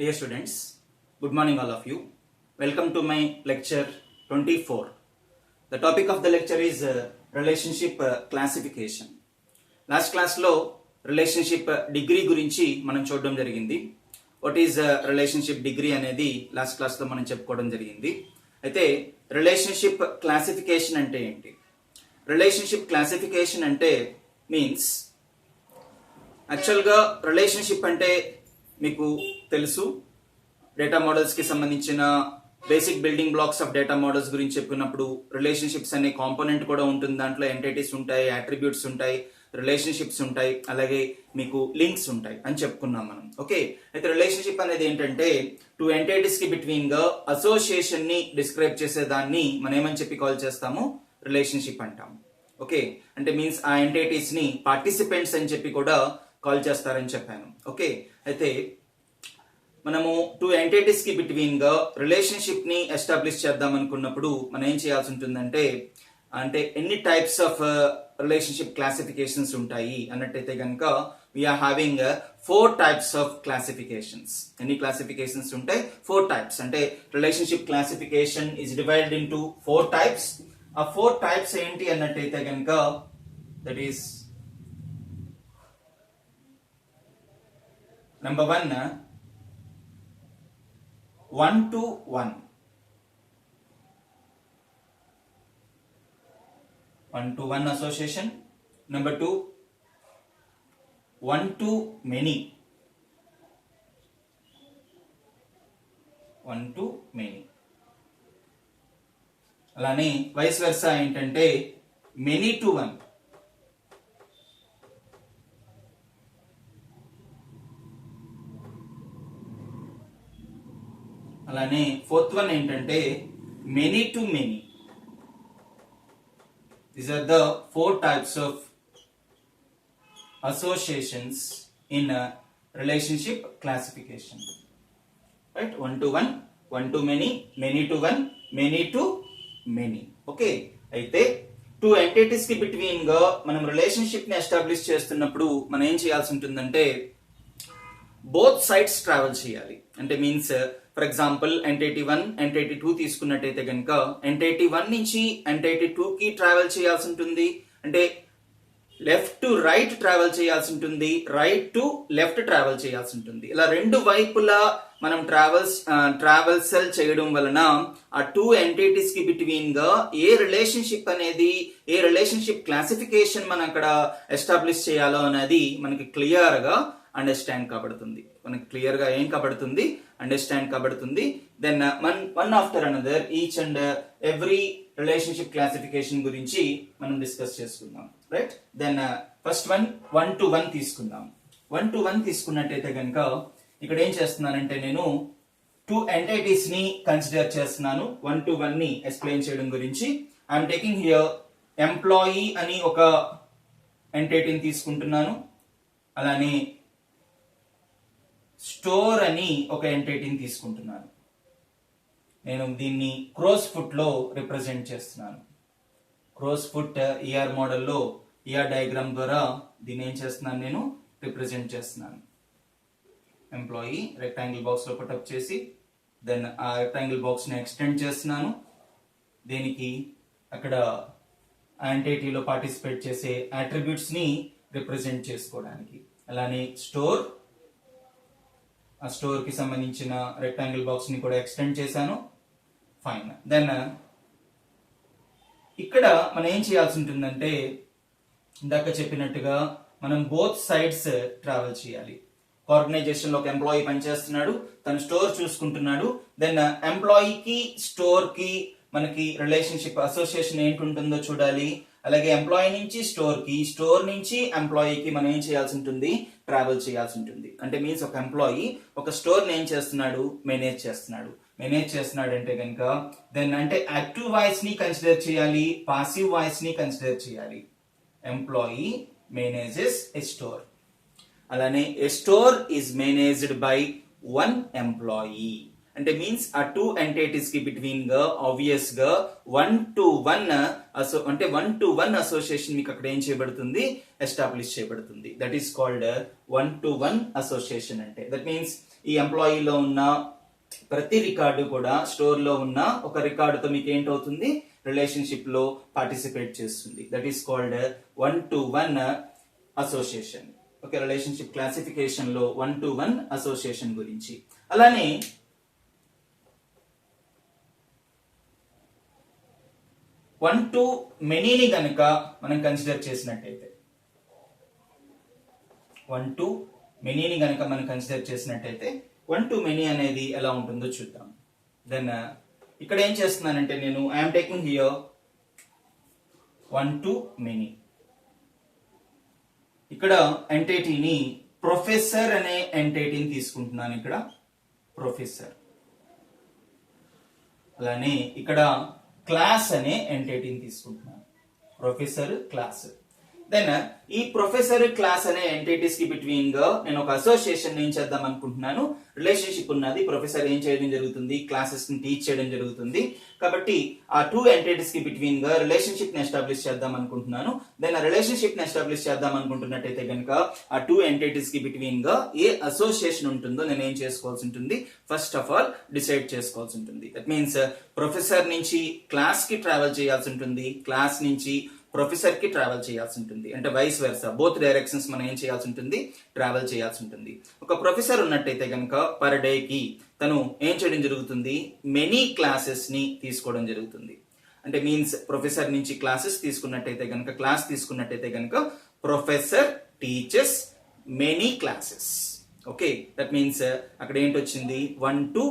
Dear students, good morning all of you. Welcome to my lecture 24. The topic of the lecture is relationship classification. Last class లో relationship degree గురించి మనం చూడడం జరిగింది. What is relationship degree అనేది last class లో మనం చెప్పుకోవడం జరిగింది. అయితే relationship classification అంటే ఏంటి? Relationship classification అంటే మీన్స్ యాక్చువల్గా రిలేషన్షిప్ అంటే మీకు తెలుసు, డేటా మోడల్స్ కి సంబంధించిన basic building blocks of data models గురించి చెప్పుకున్నప్పుడు రిలేషన్షిప్స్ అనే కాంపోనెంట్ కూడా ఉంటుంది. దాంట్లో ఎంటిటీస్ ఉంటాయి, అట్రిబ్యూట్స్ ఉంటాయి, రిలేషన్షిప్స్ ఉంటాయి, అలాగే మీకు లింక్స్ ఉంటాయి అని చెప్పుకున్నాం మనం. ఓకే, అయితే రిలేషన్షిప్ అనేది ఏంటంటే టూ ఎంటిటీస్ కి బిట్వీన్ గా అసోసియేషన్ ని డిస్క్రైబ్ చేసే దాన్ని మనం ఏమని చెప్పి కాల్ చేస్తాము? రిలేషన్షిప్ అంటాము. ఓకే, అంటే మీన్స్ ఆ ఎంటిటీస్ ని పార్టిసిపెంట్స్ అని చెప్పి కూడా కాల్ చేస్తారని చెప్పాను. ఓకే, అయితే మనము టూ ఎంటిటీస్ కి బిట్వీన్ గా రిలేషన్షిప్ ని ఎస్టాబ్లిష్ చేద్దాం అనుకున్నప్పుడు మనం ఏం చేయాల్సి ఉంటుందంటే, అంటే ఎన్ని టైప్స్ ఆఫ్ రిలేషన్షిప్ క్లాసిఫికేషన్స్ ఉంటాయి అన్నట్టయితే కనుక we are having 4 types of classifications. ఎన్ని క్లాసిఫికేషన్స్ ఉంటాయి? 4 టైప్స్. అంటే relationship classification is divided into 4 types. ఆ 4 టైప్స్ ఏంటి అన్నట్టయితే కనుక that is Number 1, 1-to-1. 1-to-1 association. Number 2, 1-to-many. 1-to-many. అలానే వైస్ వెర్సా ఏంటంటే many to 1. అలానే ఫోర్త్ వన్ ఏంటంటే many to many. These are the 4 types of associations in relationship classification. Right, 1-to-1, 1-to-many, many to 1, many to many. Okay, అయితే two entities కి between గా మనం relationship ని establish చేస్తున్నప్పుడు మనం ఏం చేయాల్సి ఉంటుందంటే బోత్ సైడ్స్ ట్రావెల్ చేయాలి. అంటే means for example entity 1, entity 2 తీసుకున్నట్టయితే కనుక ఎంటిటీ 1 నుంచి ఎంటిటీ 2 కి ట్రావెల్ చేయాల్సి ఉంటుంది. అంటే లెఫ్ట్ టు రైట్ ట్రావెల్ చేయాల్సి ఉంటుంది, రైట్ టు లెఫ్ట్ ట్రావెల్ చేయాల్సి ఉంటుంది. ఇలా రెండు వైపులా మనం ట్రావెల్స్ చేయడం వలన ఆ టూ ఎంటిటీస్ కి బిట్వీన్ గా ఏ రిలేషన్షిప్ అనేది, ఏ రిలేషన్షిప్ క్లాసిఫికేషన్ మనం అక్కడ ఎస్టాబ్లిష్ చేయాలో అనేది మనకి క్లియర్ గా అండర్స్టాండ్ కాబడుతుంది. మనకి క్లియర్ గా ఏం కాబడుతుంది? అండర్స్టాండ్ కాబడుతుంది. Then one after another each and every relationship classification గురించి మనం డిస్కస్ చేసుకుందాం. రైట్, దెన్ ఫస్ట్ 1-to-1 తీసుకుందాం. 1-to-1 తీసుకున్నట్టయితే కనుక ఇక్కడ ఏం చేస్తున్నానంటే నేను టూ ఎంటిటీస్ ని కన్సిడర్ చేస్తున్నాను 1-to-1 ని ఎక్స్ప్లెయిన్ చేయడం గురించి. ఐఎమ్ టేకింగ్ హియర్ ఎంప్లాయీ అని ఒక ఎంటిటీని తీసుకుంటున్నాను, అలానే స్టోర్ అని ఒక ఎంటిటీని తీసుకుంటున్నాను. నేను దీన్ని క్రోస్ ఫుట్ లో రిప్రజెంట్ చేస్తున్నాను. క్రోస్ ఫుట్ ఈఆర్ మోడల్లో ఈఆర్ డయాగ్రామ్ ద్వారా దీన్ని ఏం చేస్తున్నాను? నేను రిప్రజెంట్ చేస్తున్నాను. ఎంప్లాయీ రెక్టాంగిల్ బాక్స్ లో పుటప్ చేసి దెన్ ఆ రెక్టాంగిల్ బాక్స్ ని ఎక్స్టెండ్ చేస్తున్నాను. దీనికి అక్కడ ఎంటిటీలో పార్టిసిపేట్ చేసే అట్రిబ్యూట్స్ ని రిప్రజెంట్ చేసుకోవడానికి. అలానే స్టోర్, ఆ స్టోర్ కి సంబంధించిన రెక్టాంగిల్ బాక్స్ ని కూడా ఎక్స్టెండ్ చేశాను. ఫైన్. దెన్ ఇక్కడ మనం ఏం చేయాల్సి ఉంటుందంటే ఇందాక చెప్పినట్టుగా మనం బోత్ సైడ్స్ ట్రావెల్ చేయాలి. ఆర్గనైజేషన్ లో ఒక ఎంప్లాయీ పనిచేస్తున్నాడు, తను స్టోర్ చూసుకుంటున్నాడు. దెన్ ఎంప్లాయీకి స్టోర్ కి మనకి రిలేషన్షిప్ అసోసియేషన్ ఏంటి ఉంటుందో చూడాలి. అలాగే ఎంప్లాయీ నుంచి స్టోర్ కి, స్టోర్ నుంచి ఎంప్లాయీకి మనం ఏం చేయాల్సి ఉంటుంది? ట్రావెల్ చేయాల్సి ఉంటుంది. అంటే మీన్స్ ఒక ఎంప్లాయీ ఒక స్టోర్ ని ఏం చేస్తున్నాడు? మేనేజ్ చేస్తున్నాడు. మేనేజ్ చేస్తున్నాడు అంటే కనుక దెన్ అంటే యాక్టివ్ వాయిస్ ని కన్సిడర్ చేయాలి, పాసివ్ వాయిస్ ని కన్సిడర్ చేయాలి. Employee manages a store. అలానే a store is managed by 1 employee. అంటే మీన్స్ ఆ టూ ఎంటిటీస్ కి బిట్వీన్ గా ఆబ్వియస్ గా 1-to-1 అంటే 1-to-1 అసోసియేషన్ మీకు అక్కడ ఏం చేయబడుతుంది, ఎస్టాబ్లిష్ చేయబడుతుంది. That is called 1-to-1 association. అంటే దట్ మీన్స్ ఈ ఎంప్లాయీలో ఉన్న ప్రతి రికార్డు కూడా స్టోర్ లో ఉన్న ఒక రికార్డుతో మీకు ఏంటవుతుంది, రిలేషన్షిప్ లో పార్టిసిపేట్ చేస్తుంది. That is called 1-to-1 association. Okay, relationship classification లో 1-to-1 అసోసియేషన్ గురించి. అలానే 1-to-many గనక మనం కన్సిడర్ చేసినట్టయితే 1-to-many గనక మనం కన్సిడర్ చేసినట్టయితే 1-to-many అనేది ఎలా ఉంటుందో చూద్దాం. దెన్ ఇక్కడ ఏం చేస్తున్నానంటే నేను ఐఎమ్ టేకింగ్ హియర్ 1-to-many. ఇక్కడ ఎంటిటీని ప్రొఫెసర్ అనే ఎంటిటీని తీసుకుంటున్నాను. ఇక్కడ ప్రొఫెసర్. అలానే ఇక్కడ క్లాస్ అనే ఎంటిటీని తీసుకుంటున్నాను. Professor class. దెన్ ఈ ప్రొఫెసర్ క్లాస్ అనే ఎంటిటీస్ కి బిట్వీన్ గా నేను ఒక అసోసియేషన్ ఏం చేద్దాం అనుకుంటున్నాను, రిలేషన్షిప్ ఉన్నది. ప్రొఫెసర్ ఏం చేయడం జరుగుతుంది, క్లాసెస్ ని టీచ్ చేయడం జరుగుతుంది. కాబట్టి ఆ టూ ఎంటిటీస్ కి బిట్వీన్ గా రిలేషన్షిప్ ని ఎస్టాబ్లిష్ చేద్దాం అనుకుంటున్నాను. దెన్ ఆ రిలేషన్షిప్ ని ఎస్టాబ్లిష్ చేద్దాం అనుకుంటున్నట్టయితే కనుక ఆ టూ ఎంటిటీస్ కి బిట్వీన్ గా ఏ అసోసియేషన్ ఉంటుందో నేను ఏం చేసుకోవాల్సి ఉంటుంది, ఫస్ట్ ఆఫ్ ఆల్ డిసైడ్ చేసుకోవాల్సి ఉంటుంది. దట్ మీన్స్ ప్రొఫెసర్ నుంచి క్లాస్ కి ట్రావెల్ చేయాల్సి ఉంటుంది, క్లాస్ నుంచి ప్రొఫెసర్ కి ట్రావెల్ చేయాల్సి ఉంటుంది. అంటే వైస్ వెర్సా, బోత్ డైరెక్షన్స్ మనం ఏం చేయాల్సి ఉంటుంది, ట్రావెల్ చేయాల్సి ఉంటుంది. ఒక ప్రొఫెసర్ ఉన్నట్టయితే కనుక పర్ డే కి తను ఏం చేయడం జరుగుతుంది, మెనీ క్లాసెస్ ని తీసుకోవడం జరుగుతుంది. అంటే మీన్స్ ప్రొఫెసర్ నుంచి క్లాసెస్ తీసుకున్నట్టయితే కనుక, క్లాస్ తీసుకున్నట్టయితే కనుక professor teachers many classes. Okay, that means అక్కడ ఏంటి వచ్చింది, 1-to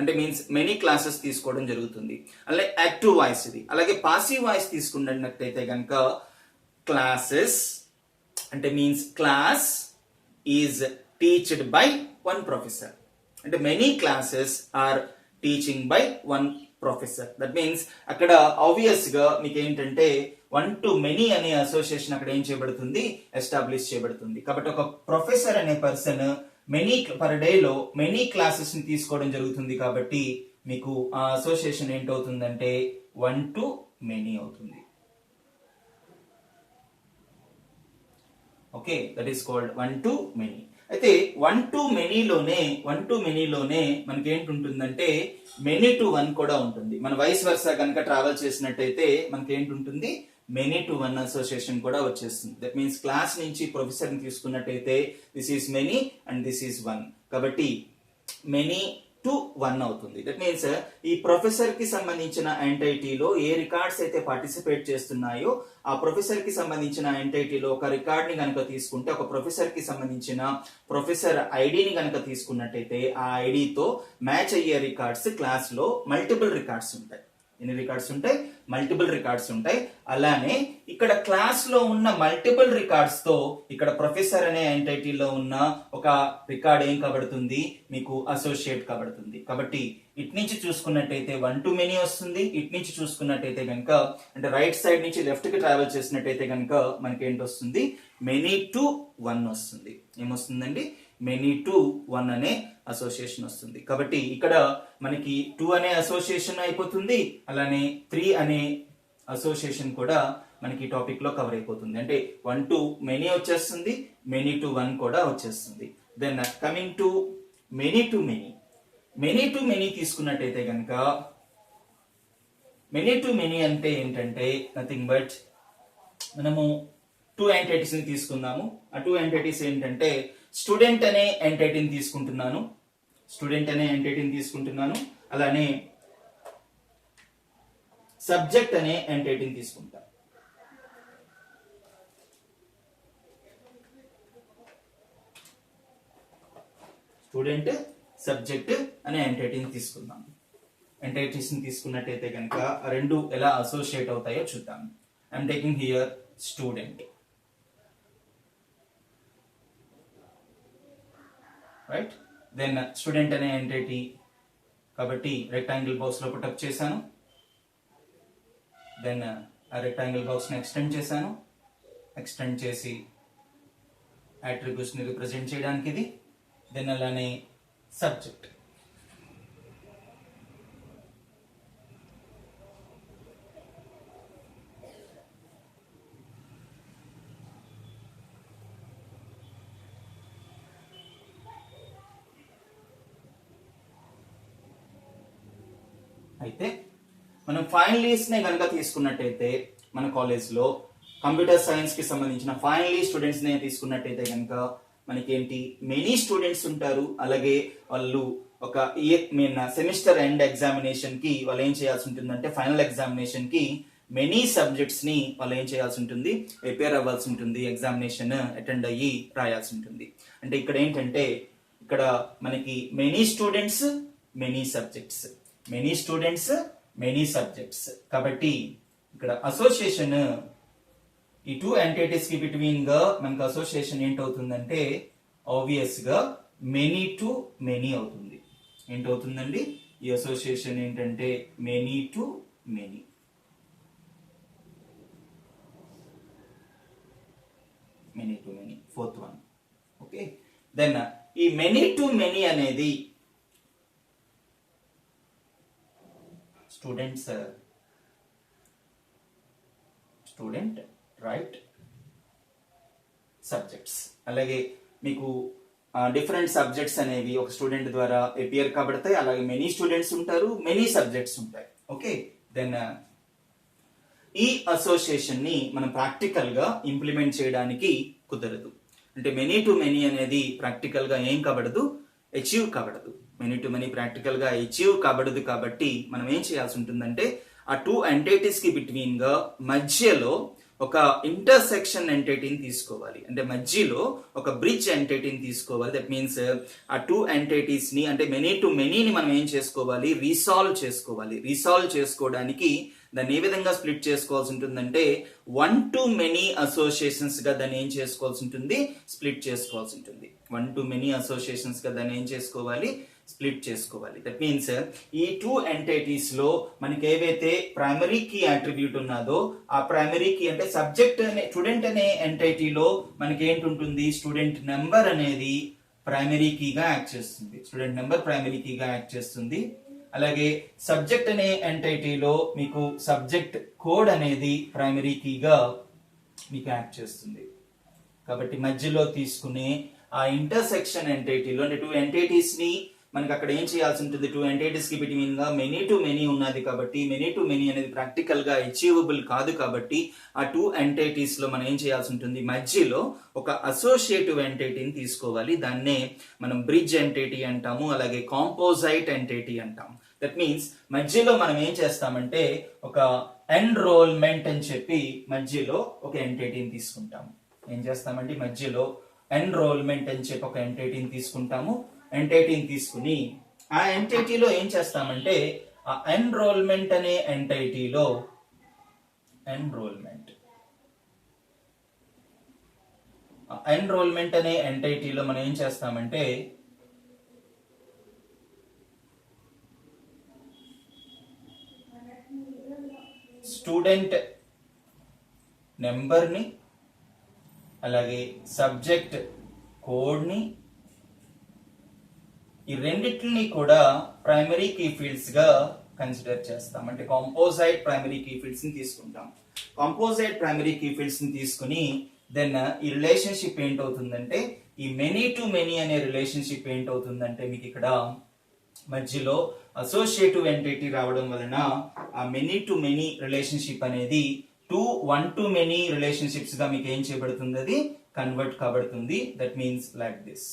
అంటే మీన్స్ మెనీ క్లాసెస్ తీసుకోవడం జరుగుతుంది. అలాగే యాక్టివ్ వాయిస్ ఇది. అలాగే పాసివ్ వాయిస్ తీసుకున్నట్టయితే కనుక క్లాసెస్ అంటే మీన్స్ క్లాస్ ఈజ్ టీచ్డ్ బై వన్ ప్రొఫెసర్. అంటే many classes are teaching by one professor. That means అక్కడ ఆబ్వియస్ గా మీకు ఏంటంటే 1-to-many అనే అసోసియేషన్ అక్కడ ఏం చేయబడుతుంది, ఎస్టాబ్లిష్ చేయబడుతుంది. కాబట్టి ఒక ప్రొఫెసర్ అనే పర్సన్ మెనీ పర్ డే లో మెనీ క్లాసెస్ ని తీసుకోవడం జరుగుతుంది. కాబట్టి మీకు ఆ అసోసియేషన్ ఏంటవుతుందంటే 1-to-many అవుతుంది. Okay, that is called 1-to-many. అయితే 1-to-many లోనే మనకి ఏంటి ఉంటుందంటే many-to-1 కూడా ఉంటుంది. మన వైస్ వర్సా కనుక ట్రావెల్ చేసినట్టయితే మనకి ఏంటి ఉంటుంది, many-to-1 అసోసియేషన్ కూడా వచ్చేస్తుంది. దట్ మీన్స్ క్లాస్ నుంచి ప్రొఫెసర్ ని తీసుకున్నట్టయితే this is many and this is 1. కాబట్టి many-to-1 అవుతుంది. దట్ మీన్స్ ఈ ప్రొఫెసర్ కి సంబంధించిన ఎంటిటీలో ఏ రికార్డ్స్ అయితే పార్టిసిపేట్ చేస్తున్నాయో ఆ ప్రొఫెసర్ కి సంబంధించిన ఎంటిటీలో ఒక రికార్డ్ ని కనుక తీసుకుంటే, ఒక ప్రొఫెసర్ కి సంబంధించిన ప్రొఫెసర్ ఐడిని కనుక తీసుకున్నట్టయితే ఆ ఐడితో మ్యాచ్ అయ్యే రికార్డ్స్ క్లాస్ లో మల్టిపుల్ రికార్డ్స్ ఉంటాయి. ఎన్ని రికార్డ్స్ ఉంటాయి, మల్టిపుల్ రికార్డ్స్ ఉంటాయి. అలానే ఇక్కడ క్లాస్ లో ఉన్న మల్టిపుల్ రికార్డ్స్ తో ఇక్కడ ప్రొఫెసర్ అనే ఎంటిటీలో ఉన్న ఒక రికార్డ్ ఏం కాబడుతుంది, మీకు అసోసియేట్ కాబడుతుంది. కాబట్టి ఇటు నుంచి చూసుకున్నట్టయితే 1-to-many వస్తుంది. ఇటు నుంచి చూసుకున్నట్టయితే కనుక అంటే రైట్ సైడ్ నుంచి లెఫ్ట్ కి ట్రావెల్ చేసినట్టయితే కనుక మనకి ఏంటి వస్తుంది, many-to-1 వస్తుంది. ఏమొస్తుందండి, many-to-1 అనే అసోసియేషన్ వస్తుంది. కాబట్టి ఇక్కడ మనకి 2 అనే అసోసియేషన్ అయిపోతుంది. అలానే 3 అనే అసోసియేషన్ కూడా మనకి టాపిక్ లో కవర్ అయిపోతుంది. అంటే 1-to-many వచ్చేస్తుంది, many-to-1 కూడా వచ్చేస్తుంది. Then coming to many-to-many. many-to-many తీసుకున్నట్టయితే కనుక many-to-many అంటే ఏంటంటే నథింగ్ బట్ మనము 2 ఎంటిటీస్ ని తీసుకుందాము. ఆ 2 ఎంటిటీస్ ఏంటంటే స్టూడెంట్ అనే ఎంటిటీని తీసుకుంటున్నాను. అలానే సబ్జెక్ట్ అనే ఎంటిటీని తీసుకుంటాను. స్టూడెంట్, సబ్జెక్ట్ అనే ఎంటిటీని తీసుకుందాం. ఎంటిటీస్ ని తీసుకున్నట్టయితే కనుక ఆ రెండు ఎలా అసోసియేట్ అవుతాయో చూద్దాం. I'm taking here student. Right, then student అనే ఎంటిటీ కాబట్టి రెక్టాంగిల్ బాక్స్ లో పుటప్ చేశాను. దెన్ ఆ రెక్టాంగిల్ బాక్స్ ని ఎక్స్టెండ్ చేసి అట్రిబ్యూట్స్ ని రిప్రజెంట్ చేయడానికి ఇది. దెన్ అలానే సబ్జెక్ట్ అయితే మనం ఫైనలీస్ నే కనుక తీసుకున్నట్టయితే మన కాలేజ్లో కంప్యూటర్ సైన్స్ కి సంబంధించిన ఫైనలీ స్టూడెంట్స్ నే తీసుకున్నట్టయితే కనుక మనకి ఏంటి మెనీ స్టూడెంట్స్ ఉంటారు. అలాగే వాళ్ళు ఒక సెమిస్టర్ ఎండ్ ఎగ్జామినేషన్ కి వాళ్ళు ఏం చేయాల్సి ఉంటుందంటే ఫైనల్ ఎగ్జామినేషన్ కి మెనీ సబ్జెక్ట్స్ ని వాళ్ళు ఏం చేయాల్సి ఉంటుంది, ప్రిపేర్ అవ్వాల్సి ఉంటుంది, ఎగ్జామినేషన్ అటెండ్ అయ్యి రాయాల్సి ఉంటుంది. అంటే ఇక్కడ ఏంటంటే ఇక్కడ మనకి many students many subjects, many students many subjects. కాబట్టి ఇక్కడ అసోసియేషన్ ఈ టూ ఎంటిటీస్ కి బిట్వీన్ గా మనకు అసోసియేషన్ ఏంటవుతుందంటే ఆబ్వియస్ గా మెనీ టు మెనీ అవుతుంది. ఏంటవుతుందండి ఈ అసోసియేషన్ ఏంటంటే many to many. Many to many fourth one. Okay, then ఈ మెనీ టు మెనీ అనేది స్టూడెంట్ రైట్ సబ్జెక్ట్స్. అలాగే మీకు డిఫరెంట్ సబ్జెక్ట్స్ అనేవి ఒక స్టూడెంట్ ద్వారా అపియర్ కాబడతాయి. అలాగే మెనీ స్టూడెంట్స్ ఉంటారు, మెనీ సబ్జెక్ట్స్ ఉంటాయి. ఓకే, దెన్ ఈ అసోసియేషన్ ని మనం ప్రాక్టికల్ గా ఇంప్లిమెంట్ చేయడానికి కుదరదు. అంటే మెనీ టు మెనీ అనేది ప్రాక్టికల్ గా ఏం కాబడదు, అచీవ్ కాబడదు. మెనీ టు మెనీ ప్రాక్టికల్ గా అచీవ్ కాబడదు. కాబట్టి మనం ఏం చేయాల్సి ఉంటుందంటే ఆ టూ ఎంటిటీస్ కి బిట్వీన్ గా మధ్యలో ఒక ఇంటర్సెక్షన్ ఎంటిటీని తీసుకోవాలి. అంటే మధ్యలో ఒక బ్రిడ్జ్ ఎంటిటీని తీసుకోవాలి. దట్ మీన్స్ ఆ టూ ఎంటిటీస్ ని అంటే మెనీ టు మెనీని మనం ఏం చేసుకోవాలి, రీసాల్వ్ చేసుకోవాలి. రీసాల్వ్ చేసుకోవడానికి దాన్ని ఏ విధంగా స్ప్లిట్ చేసుకోవాల్సి ఉంటుందంటే వన్ టు మెనీ అసోసియేషన్స్ గా దాన్ని ఏం చేసుకోవాల్సి ఉంటుంది, స్ప్లిట్ చేసుకోవాల్సి ఉంటుంది. వన్ టు మెనీ అసోసియేషన్స్ గా దాన్ని ఏం చేసుకోవాలి, స్ప్లిట్ చేసుకోవాలి. దట్ మీన్స్ ఈ టూ ఎంటిటీస్ లో మనకి ఏవైతే ప్రైమరీ కీ అట్రిబ్యూట్ ఉన్నదో ఆ ప్రైమరీ కీ అంటే సబ్జెక్ట్ అనే స్టూడెంట్ అనే ఎంటిటీలో మనకి ఏంటుంటుంది, స్టూడెంట్ నెంబర్ అనేది ప్రైమరీ కీగా యాక్ట్ చేస్తుంది. స్టూడెంట్ నెంబర్ ప్రైమరీ కీగా యాక్ట్ చేస్తుంది. అలాగే సబ్జెక్ట్ అనే ఎంటిటీలో మీకు సబ్జెక్ట్ కోడ్ అనేది ప్రైమరీ కీగా మీకు యాక్ట్ చేస్తుంది. కాబట్టి మధ్యలో తీసుకునే ఆ ఇంటర్సెక్షన్ ఎంటిటీలో అంటే టూ ఎంటిటీస్ ని మనకి అక్కడ ఏం చేయాల్సి ఉంటుంది, టూ ఎంటిటీస్ కి బిట్వీన్ గా మెనీ టు మెనీ ఉన్నది. కాబట్టి మెనీ టు మెనీ అనేది ప్రాక్టికల్ గా అచీవబుల్ కాదు. కాబట్టి ఆ టూ ఎంటిటీస్ లో మనం ఏం చేయాల్సి ఉంటుంది, మధ్యలో ఒక అసోసియేటివ్ ఎంటిటీని తీసుకోవాలి. దాన్నే మనం బ్రిడ్జ్ ఎంటిటీ అంటాము, అలాగే కాంపోజైట్ ఎంటిటీ అంటాం. దట్ మీన్స్ మధ్యలో మనం ఏం చేస్తామంటే ఒక ఎన్రోల్మెంట్ అని చెప్పి మధ్యలో ఒక ఎంటిటీని తీసుకుంటాము. ఏం చేస్తామంటే మధ్యలో ఎన్రోల్మెంట్ అని చెప్పి ఒక ఎంటిటీని తీసుకుంటాము. ఎంటిటీని తీసుకుని ఆ ఎంటిటీలో ఏం చేస్తామంటే ఆ ఎన్రోల్మెంట్ అనే ఎంటిటీలో ఎన్రోల్మెంట్ అనే ఎంటిటీలో మనం ఏం చేస్తామంటే స్టూడెంట్ నెంబర్ ని అలాగే సబ్జెక్ట్ కోడ్ ని ఈ రెండిటిని కూడా ప్రైమరీ కీ ఫీల్డ్స్ గా కన్సిడర్ చేస్తాం. అంటే కాంపోజైట్ ప్రైమరీ కీ ఫీల్డ్స్ ని తీసుకుంటాం. కాంపోజైట్ ప్రైమరీ కీ ఫీల్డ్స్ ని తీసుకుని దెన్ ఈ రిలేషన్షిప్ ఏంటవుతుందంటే ఈ మెనీ టు మెనీ అనే రిలేషన్షిప్ ఏంటవుతుందంటే మీకు ఇక్కడ మధ్యలో అసోసియేటివ్ ఎంటిటీ రావడం వలన ఆ మెనీ టు మెనీ రిలేషన్షిప్ అనేది వన్ టు మెనీ రిలేషన్షిప్స్ గా మీకు ఏం చేయబడుతుంది, అది కన్వర్ట్ కాబడుతుంది. That means like this.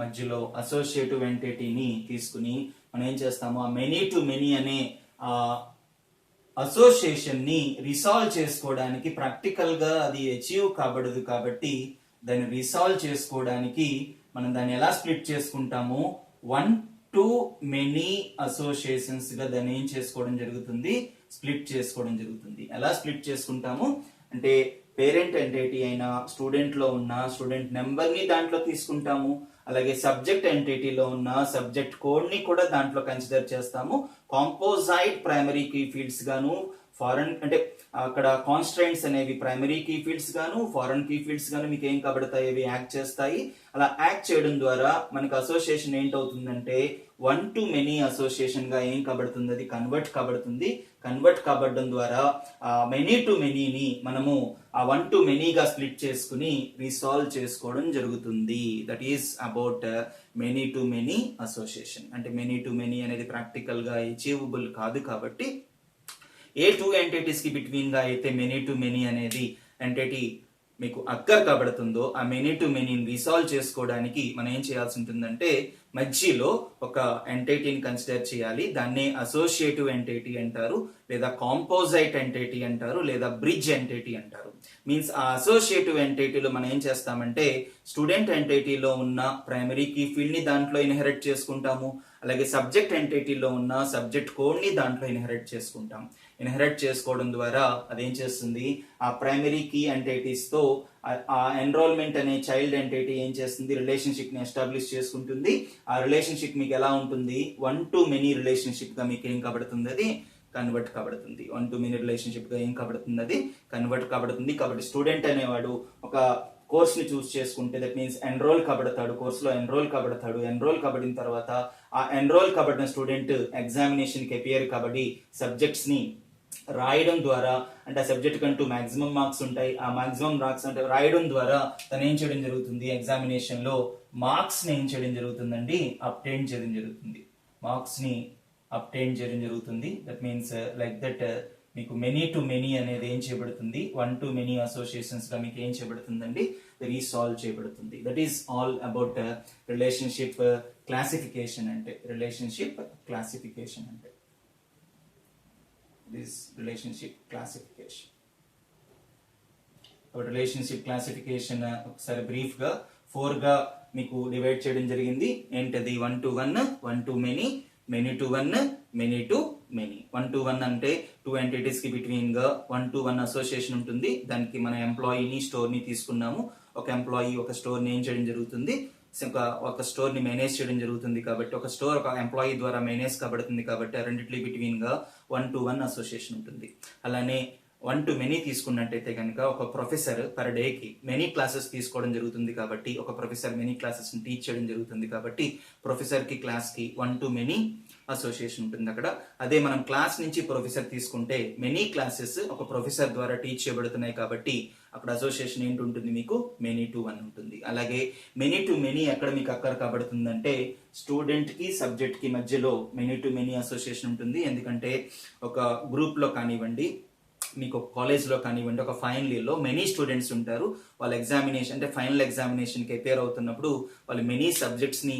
మధ్యలో అసోసియేటివ్ ఎంటిటీని తీసుకుని మనం ఏం చేస్తాము, ఆ మెనీ టు మెనీ అనే అసోసియేషన్ ని రిసాల్వ్ చేసుకోవడానికి ప్రాక్టికల్ గా అది అచీవ్ కాబడదు. కాబట్టి దాన్ని రిసాల్వ్ చేసుకోవడానికి మనం దాన్ని ఎలా స్ప్లిట్ చేసుకుంటాము, వన్ టు మెనీ అసోసియేషన్స్ గా దాన్ని ఏం చేసుకోవడం జరుగుతుంది, స్ప్లిట్ చేసుకోవడం జరుగుతుంది. ఎలా స్ప్లిట్ చేసుకుంటాము అంటే పేరెంట్ ఎంటిటీ అయిన స్టూడెంట్ లో ఉన్న స్టూడెంట్ నెంబర్ ని దాంట్లో తీసుకుంటాము. అలాగే సబ్జెక్ట్ ఎంటిటీలో ఉన్న సబ్జెక్ట్ కోడ్ ని కూడా దాంట్లో కన్సిడర్ చేస్తాము. కాంపోజైట్ ప్రైమరీ కీ ఫీల్డ్స్ గాను ఫారెన్ అంటే అక్కడ కాన్స్ట్రైంట్స్ అనేవి ప్రైమరీ కీ ఫీల్డ్స్ గాను ఫారెన్ కీ ఫీల్డ్స్ గాను మీకు ఏం కాబడతాయి, అవి యాక్ట్ చేస్తాయి. అలా యాక్ట్ చేయడం ద్వారా మనకు అసోసియేషన్ ఏంటవుతుందంటే వన్ టు మెనీ అసోసియేషన్ గా ఏం కాబడుతుంది, అది కన్వర్ట్ కాబడుతుంది. కన్వర్ట్ కాబడడం ద్వారా మెనీ టు మెనీని మనము ఆ వన్ టు మెనీగా స్ప్లిట్ చేసుకుని రీసాల్వ్ చేసుకోవడం జరుగుతుంది. That is about many to many association. అంటే మెనీ టు మెనీ అనేది ప్రాక్టికల్ గా అచీవబుల్ కాదు కాబట్టి ఏ టూ ఎంటిటీస్ కి బిట్వీన్ గా అయితే మెనీ టు మెనీ అనేది ఎంటిటీ మీకు అక్కర్ కాబడుతుందో ఆ మెనీ టు మెనీని రీసాల్వ్ చేసుకోవడానికి మనం ఏం చేయాల్సి ఉంటుందంటే మధ్యలో ఒక ఎంటిటీని కన్సిడర్ చేయాలి. దాన్నే అసోసియేటివ్ ఎంటిటీ అంటారు, లేదా కాంపోజైట్ ఎంటిటీ అంటారు, లేదా బ్రిడ్జ్ ఎంటిటీ అంటారు. మీన్స్ ఆ అసోసియేటివ్ ఎంటిటీలో మనం ఏం చేస్తామంటే స్టూడెంట్ ఎంటిటీలో ఉన్న ప్రైమరీ కీ ఫీల్డ్ ని దాంట్లో ఇన్హెరిట్ చేసుకుంటాము. అలాగే సబ్జెక్ట్ ఎంటిటీలో ఉన్న సబ్జెక్ట్ కోడ్ ని దాంట్లో ఇన్హెరిట్ చేసుకుంటాం. ఇన్హెరిట్ చేసుకోవడం ద్వారా అదేం చేస్తుంది, ఆ ప్రైమరీ కీ ఎంటిటీస్ తో ఆ ఎన్రోల్మెంట్ అనే చైల్డ్ ఎంటిటీ ఏం చేస్తుంది, రిలేషన్షిప్ ని ఎస్టాబ్లిష్ చేసుకుంటుంది. ఆ రిలేషన్షిప్ మీకు ఎలా ఉంటుంది, వన్ టు మెనీ రిలేషన్షిప్ గా మీకు ఏం కాబడుతుంది, అది కన్వర్ట్ కాబడుతుంది. వన్ టు మెనీ రిలేషన్షిప్ గా ఏం కాబడుతుంది, అది కన్వర్ట్ కాబడుతుంది. కాబట్టి స్టూడెంట్ అనేవాడు ఒక కోర్స్ ని చూస్ చేసుకుంటే దట్ మీన్స్ ఎన్రోల్ కాబడతాడు, కోర్సులో ఎన్రోల్ కాబడతాడు. ఎన్రోల్ కాబడిన తర్వాత ఆ ఎన్రోల్ కాబడిన స్టూడెంట్ ఎగ్జామినేషన్ కి అపియర్ కాబట్టి సబ్జెక్ట్స్ ని రాయడం ద్వారా, అంటే ఆ సబ్జెక్ట్ కంటూ మాక్సిమం మార్క్స్ ఉంటాయి. ఆ మాక్సిమం మార్క్స్ అంటే రాయడం ద్వారా తను ఏం చేయడం జరుగుతుంది, ఎగ్జామినేషన్ లో మార్క్స్ ని ఏం చేయడం జరుగుతుందండి, అప్టైన్ చేయడం జరుగుతుంది. మార్క్స్ ని అప్టైన్ చేయడం జరుగుతుంది. దట్ మీన్స్ లైక్ దట్ మీకు మెనీ టు మెనీ అనేది ఏం చేయబడుతుంది, వన్ టు మెనీ అసోసియేషన్స్ గా మీకు ఏం చేయబడుతుందండి, రీసాల్వ్ చేయబడుతుంది. That is all about relationship classification. అంటే రిలేషన్షిప్ క్లాసిఫికేషన్ అంటే this relationship classification. Relationship classification ఒకసారి బ్రీఫ్ గా 4 గా మీకు డివైడ్ చేయడం జరిగింది. ఏంటది, 1 to 1, 1 to many, many to 1, many to many. 1 to 1 అంటే టూ ఎంటిటీస్ కి బిట్వీన్ గా 1 to 1 అసోసియేషన్ ఉంటుంది. దానికి మన ఎంప్లాయీని స్టోర్ ని తీసుకున్నాము. ఒక ఎంప్లాయీ ఒక స్టోర్ ని ఏం చేయడం జరుగుతుంది, ఒక స్టోర్ ని మేనేజ్ చేయడం జరుగుతుంది. కాబట్టి ఒక స్టోర్ ఒక ఎంప్లాయీ ద్వారా మేనేజ్ కాబడుతుంది. కాబట్టి రెండిట్లీ బిట్వీన్ గా 1 to 1 అసోసియేషన్ ఉంటుంది. అలానే 1 to many తీసుకున్నట్టయితే కనుక ఒక ప్రొఫెసర్ పర్ డే కి మెనీ క్లాసెస్ తీసుకోవడం జరుగుతుంది. కాబట్టి ఒక ప్రొఫెసర్ మెనీ క్లాసెస్ ని టీచ్ చేయడం జరుగుతుంది. కాబట్టి ప్రొఫెసర్ కి క్లాస్ కి 1 to many అసోసియేషన్ ఉంటుంది అక్కడ. అదే మనం క్లాస్ నుంచి ప్రొఫెసర్ తీసుకుంటే మెనీ క్లాసెస్ ఒక ప్రొఫెసర్ ద్వారా టీచ్ చేయబడుతున్నాయి. కాబట్టి అక్కడ అసోసియేషన్ ఏంటి ఉంటుంది, మీకు మెనీ టు 1 ఉంటుంది. అలాగే మెనీ టు మెనీ ఎక్కడ మీకు అక్కర్ కాబడుతుందంటే స్టూడెంట్ కి సబ్జెక్ట్ కి మధ్యలో మెనీ టు మెనీ అసోసియేషన్ ఉంటుంది. ఎందుకంటే ఒక గ్రూప్ లో కానివ్వండి, మీకు కాలేజ్ లో కానివ్వండి, ఒక ఫైనల్ ఇయర్ లో మెనీ స్టూడెంట్స్ ఉంటారు. వాళ్ళ ఎగ్జామినేషన్ అంటే ఫైనల్ ఎగ్జామినేషన్ కి అపేర్ అవుతున్నప్పుడు వాళ్ళు మెనీ సబ్జెక్ట్స్ ని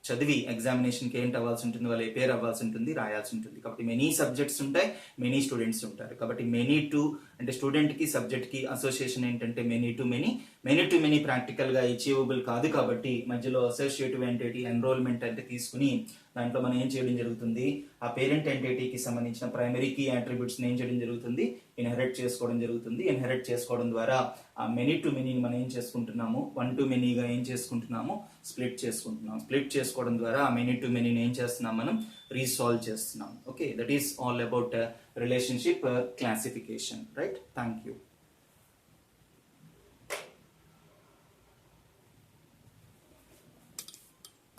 చదివి ఎగ్జామినేషన్ కి ఏంటి అవ్వాల్సి ఉంటుంది, వాళ్ళు అపేర్ అవ్వాల్సి ఉంటుంది, రాయాల్సి ఉంటుంది. కాబట్టి మెనీ సబ్జెక్ట్స్ ఉంటాయి, మెనీ స్టూడెంట్స్ ఉంటారు. కాబట్టి మెనీ టు అంటే స్టూడెంట్ కి సబ్జెక్ట్ కి అసోసియేషన్ ఏంటంటే many to many. Many to many practical గా అచీవబుల్ కాదు. కాబట్టి మధ్యలో అసోసియేటివ్ ఎంటిటీ ఎన్రోల్మెంట్ అంటే తీసుకుని దాంట్లో మనం ఏం చేయడం జరుగుతుంది, ఆ పేరెంట్ ఎంటిటీకి సంబంధించిన ప్రైమరీ కీ అట్రిబ్యూట్స్ ఏం చేయడం జరుగుతుంది, ఇన్హెరిట్ చేసుకోవడం జరుగుతుంది. ఇన్హెరిట్ చేసుకోవడం ద్వారా ఆ మెనీ టు మెనీని మనం ఏం చేసుకుంటున్నాము, 1 to మెనీగా ఏం చేసుకుంటున్నాము, స్ప్లిట్ చేసుకుంటున్నాం. స్ప్లిట్ చేసుకోవడం ద్వారా ఆ మెనీ టు మెనీని ఏం చేస్తున్నాం, మనం రీసాల్వ్ చేస్తున్నాం. Okay, that is all about relationship classification. Right, thank you.